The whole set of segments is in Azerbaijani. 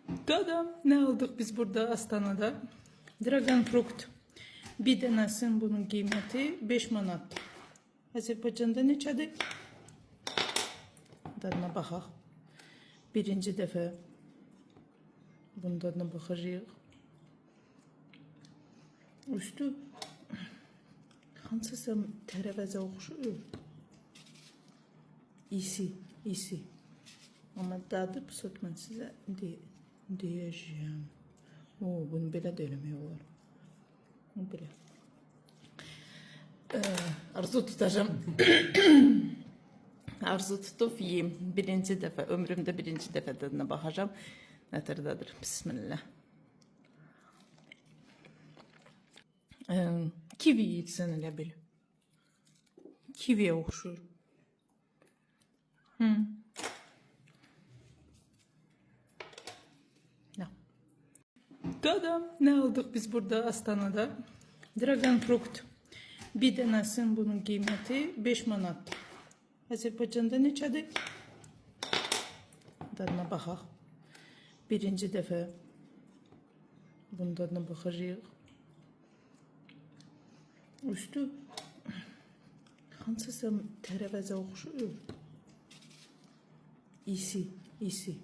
Dadam, ne aldık biz burada Astana'da? Dragon fruit. Bir denesin, bunun kıymeti 5 manat. Azerbaycan'da neçədir? Dadına baxaq. Birinci dəfə bunun dadına baxacağıq. Üstü hansısa tərəvəzə oxşuyur. İyisi. Amma dadı bu saat mən sizə deyəcəyəm. Bunu belə də eləmək olar. Belə. Arzu tutacağım. Arzu tutub yiyeyim. Birinci dəfə, ömrümdə birinci dəfə dadına baxacağım. Nətərdadır? Bismillah. Kivi yiyirsən elə bil. Kiviyə oxşur. Dadam, ne aldık biz burada Astana'da? Dragon fruit. Bir denesin, bunun kıymeti 5 manat. Azerbaycan'da neçədir? Dadına baxaq. Birinci dəfə bunun dadına baxacağıq. Üstü hansısa tərəvəzə oxşuyur. İyisi.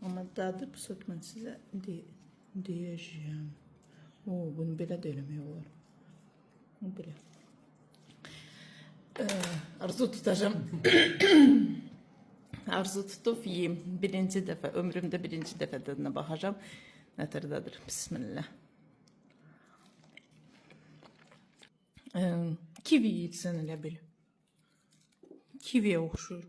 Amma dadı bu saat mən sizə deyəcəyəm. Bunu belə də eləmək olar. Belə. Arzu tutacağım. Arzu tutub yiyeyim. Birinci dəfə, ömrümdə birinci dəfə dadına baxacağım. Nətərdadır? Bismillah. Kivi yiyirsən elə bil. Kiviyə oxşur.